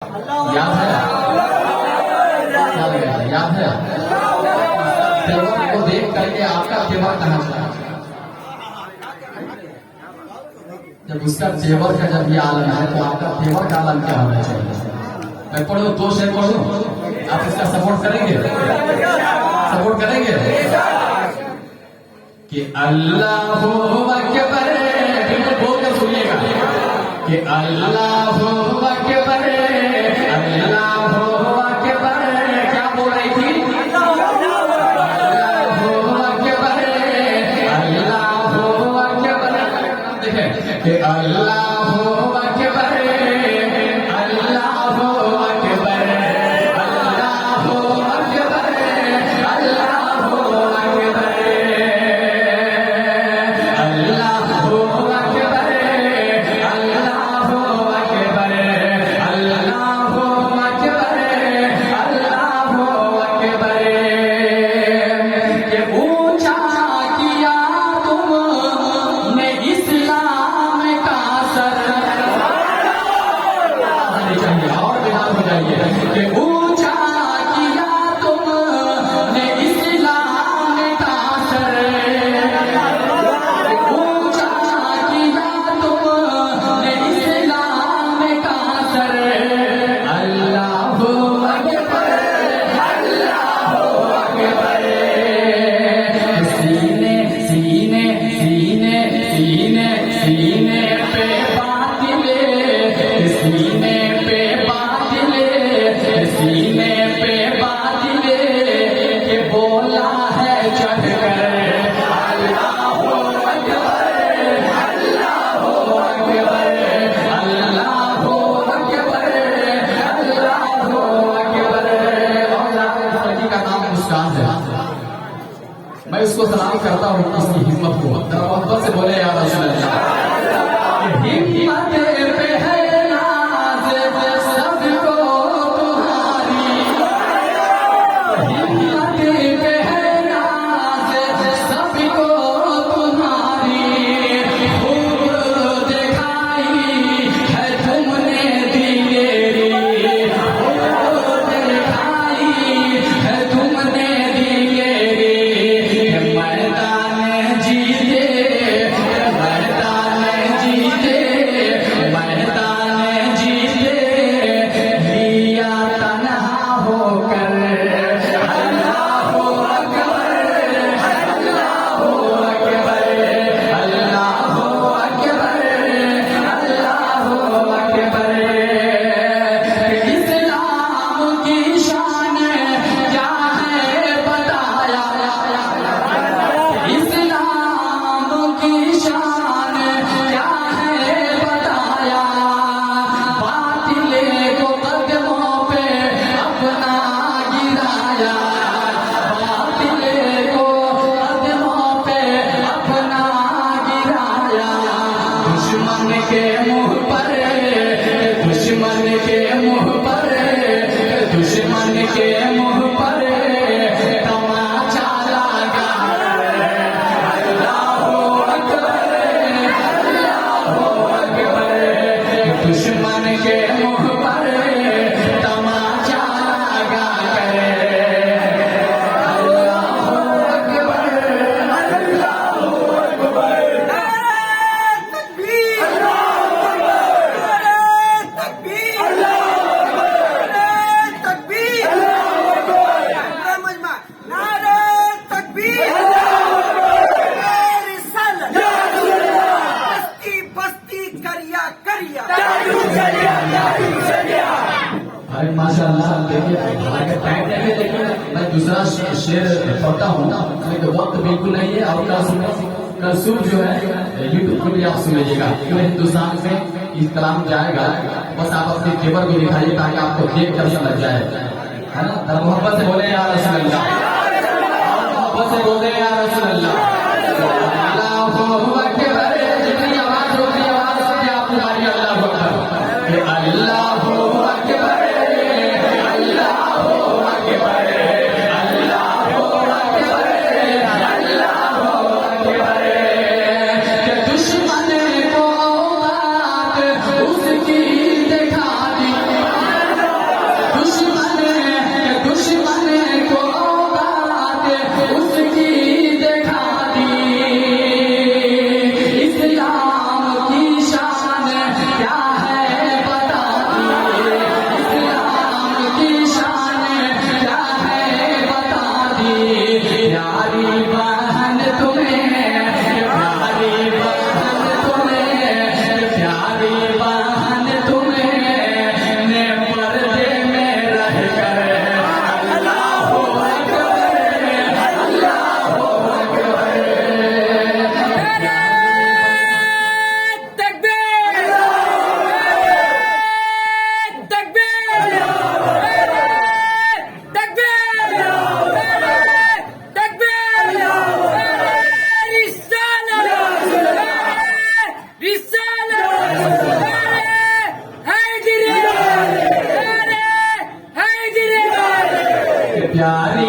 याद है? याद है? तेवर को देख करके आपका तेवर कहाँ चला? जब उसका तेवर का जब ये आलम है तो आपका तेवर का आलम क्या होना चाहिए? मैं पढ़ू, 2 शेर पढ़ू, आप इसका सपोर्ट करेंगे? सपोर्ट करेंगे कि अल्लाह अकबर, बिल्कुल बोल कर सुनिएगा कि अल्लाह अकबर, अल्लाह अकबर। क्या बोल रही थी? अल्लाह अकबर, अल्लाह अकबर। देखें कि अल्लाह अकबर, अल्लाह अकबर, अल्लाह अकबर, अल्लाह अकबर, मैं इसको सलाम करता हूँ इसकी हिम्मत को। मोहब्बत से बोले यार हिम्मत पे है नाज सबको तुम्हारी, हिम्मत पे है नाज सबको तुम्हारी, खूब दिखाई है तुमने दिलेरी, खूब दिखाई है तुमने दिलेरी। मैदान जीते, मैदान जीते, मैदान जीते, लिया तन्हा होकर। अल्लाह अकबर, अल्लाह अकबर, अल्लाह अकबर, अल्लाह अकबर। इस्लाम की शान क्या है बताया, इस्लाम की शान क्या है बताया, बातिले को कदमों पे अपना गिराया, बातिले को कदमों पे अपना गिराया। दुश्मन के मुंह पर, दुश्मन के मुंह पर, दुश्मन के मुंह पर तमाचा लगा। दुश्मन के मुंह पर तमाचा लगा करे। अल्लाह अकबर, अल्लाह अकबर। अरे माशाअल्लाह, देखिए हालांकि टाइम नहीं है लेकिन मैं दूसरा शेर पढ़ता हूँ, लेकिन वक्त बिल्कुल नहीं है। और कल सुबह जो है यूट्यूब पर भी आप सुनिएगा, क्यों हिंदुस्तान में इस कलाम जाएगा। बस आप अपने पेपर को दिखाइए ताकि आपको देख कर समझ जाए, है ना। मोहब्बत से बोले यार रसूल अल्लाह, मोहब्बत से बोले यार रसूल अल्लाह। अल्लाह अकबर, जितनी आवाज होती है आवाज से आप तुम्हारी अल्लाह अकबर, अल्लाह अकबर, दुश्मन को उसकी दिखा दी। प्यारी